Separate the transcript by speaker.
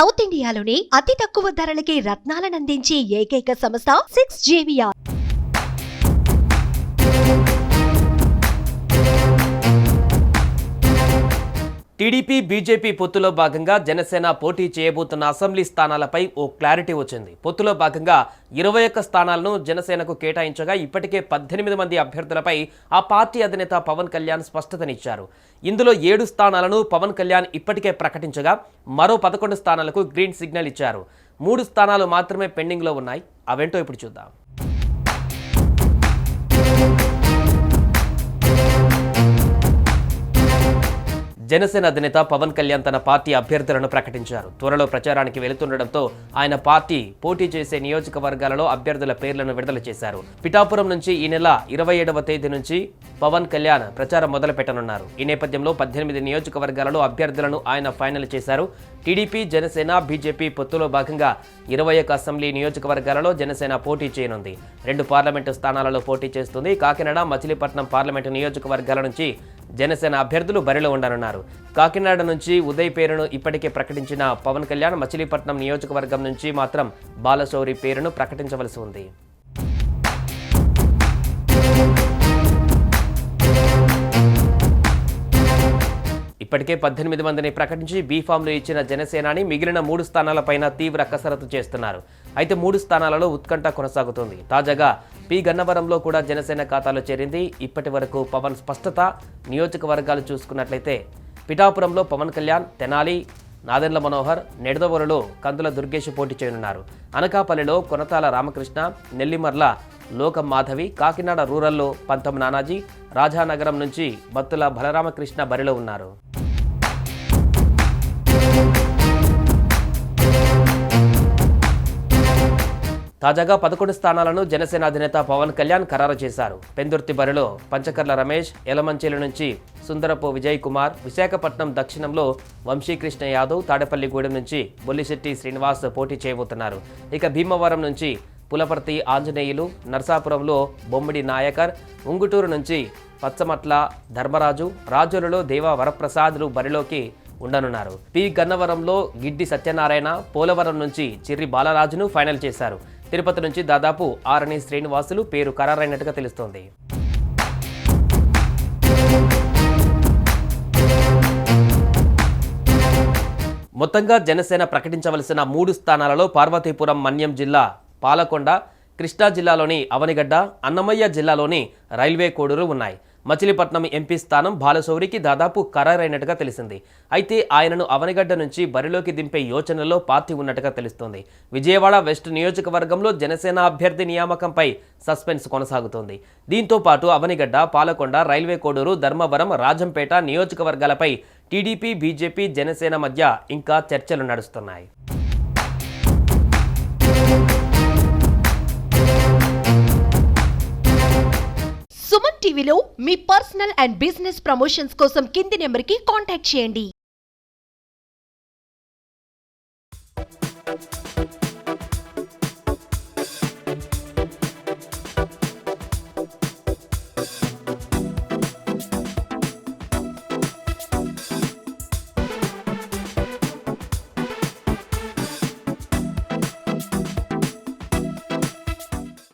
Speaker 1: South ఇండియాలోని అతి తక్కువ ధరలకి రత్నాలనందించే ఏకైక సంస్థ 6JVR.
Speaker 2: టీడీపీ బీజేపీ పొత్తులో భాగంగా జనసేన పోటీ చేయబోతున్న అసెంబ్లీ స్థానాలపై ఓ క్లారిటీ వచ్చింది. పొత్తులో భాగంగా 21 స్థానాలను జనసేనకు కేటాయించగా ఇప్పటికే 18 మంది అభ్యర్థులపై ఆ పార్టీ అధినేత పవన్ కళ్యాణ్ స్పష్టతనిచ్చారు. ఇందులో 7 స్థానాలను పవన్ కళ్యాణ్ ఇప్పటికే ప్రకటించగా మరో 11 స్థానాలకు గ్రీన్ సిగ్నల్ ఇచ్చారు. 3 స్థానాలు మాత్రమే పెండింగ్లో ఉన్నాయి. అవేంటో ఇప్పుడు చూద్దాం. జనసేన అధినేత పవన్ కళ్యాణ్ తన పార్టీ అభ్యర్థులను ప్రకటించారు. త్వరలో ప్రచారానికి వెళుతుండటంతో ఆయన పార్టీ పోటీ చేసే నియోజకవర్గాలలో అభ్యర్థుల పేర్లను విడుదల చేశారు. పిఠాపురం నుంచి ఈ నెల 27వ తేదీ నుంచి పవన్ కళ్యాణ్ ప్రచారం మొదలు పెట్టనున్నారు. ఈ నేపథ్యంలో 18 నియోజకవర్గాలలో అభ్యర్థులను ఆయన ఫైనల్ చేశారు. టీడీపీ జనసేన బీజేపీ పొత్తులో భాగంగా 21 అసెంబ్లీ నియోజకవర్గాలలో జనసేన పోటీ చేయనుంది. 2 పార్లమెంటు స్థానాలలో పోటీ చేస్తుంది. కాకినాడ, మచిలీపట్నం పార్లమెంటు నియోజకవర్గాల నుంచి జనసేన అభ్యర్థులు బరిలో ఉండనున్నారు. కాకినాడ నుంచి ఉదయ్ పేరును ఇప్పటికే ప్రకటించిన పవన్ కళ్యాణ్ మచిలీపట్నం నియోజకవర్గం నుంచి మాత్రం బాలశౌరి పేరును ప్రకటించవలసి ఉంది. ఇప్పటికే 18 మందిని ప్రకటించి బీఫామ్లు ఇచ్చిన జనసేనాని మిగిలిన 3 స్థానాలపైన తీవ్ర కసరత్తు చేస్తున్నారు. అయితే 3 స్థానాలలో ఉత్కంఠ కొనసాగుతుంది. తాజాగా పి గన్నవరంలో కూడా జనసేన ఖాతాలో చేరింది. ఇప్పటి వరకు పవన్ స్పష్టత నియోజకవర్గాలు చూసుకున్నట్లయితే పిఠాపురంలో పవన్ కళ్యాణ్, తెనాలి నాదెండ్ల మనోహర్, నెడదవోలులో కందుల దుర్గేష్ పోటీ చేయనున్నారు. అనకాపల్లిలో కొనతాల రామకృష్ణ, నెల్లిమర్ల లోకం మాధవి, కాకినాడ రూరల్లో పంతం నానాజీ, రాజానగరం నుంచి బత్తుల బలరామకృష్ణ బరిలో ఉన్నారు. తాజాగా 11 స్థానాలను జనసేన అధినేత పవన్ కళ్యాణ్ ఖరారు చేశారు. పెందుర్తి బరిలో పంచకర్ల రమేష్, ఎలమంచిల నుంచి సుందరపు విజయ్ కుమార్, విశాఖపట్నం దక్షిణంలో వంశీకృష్ణ యాదవ్, తాడేపల్లిగూడెం నుంచి బొల్లిశెట్టి శ్రీనివాస్ పోటీ చేయబోతున్నారు. ఇక భీమవరం నుంచి పులపర్తి ఆంజనేయులు, నర్సాపురంలో బొమ్మిడి నాయకర్, ఉంగుటూరు నుంచి పచ్చమట్ల ధర్మరాజు, రాజోలులో దేవా వరప్రసాద్లు బరిలోకి ఉండనున్నారు. పి గన్నవరంలో గిడ్డి సత్యనారాయణ, పోలవరం నుంచి చిర్రి బాలరాజును ఫైనల్ చేశారు. తిరుపతి నుంచి దాదాపు ఆరణి శ్రీనివాసులు పేరు ఖరారైనట్టుగా తెలుస్తోంది. మొత్తంగా జనసేన ప్రకటించవలసిన 3 స్థానాలలో పార్వతీపురం మన్యం జిల్లా పాలకొండ, కృష్ణా జిల్లాలోని అవనిగడ్డ, అన్నమయ్య జిల్లాలోని రైల్వే కోడూరు ఉన్నాయి. మచిలీపట్నం ఎంపీ స్థానం బాలశౌరికి దాదాపు ఖరారైనట్టుగా తెలిసింది. అయితే ఆయనను అవనిగడ్డ నుంచి బరిలోకి దింపే యోచనలో పార్టీ ఉన్నట్టుగా తెలుస్తోంది. విజయవాడ వెస్ట్ నియోజకవర్గంలో జనసేన అభ్యర్థి నియామకంపై సస్పెన్స్ కొనసాగుతోంది. దీంతో పాటు అవనిగడ్డ, పాలకొండ, రైల్వే కోడూరు, ధర్మవరం, రాజంపేట నియోజకవర్గాలపై టీడీపీ, బీజేపీ, జనసేన మధ్య ఇంకా చర్చలు నడుస్తున్నాయి.
Speaker 1: సుమన్ టీవీలో మీ పర్సనల్ అండ్ బిజినెస్ ప్రమోషన్స్ కోసం కింది నెంబర్కి కాంటాక్ట్ చేయండి.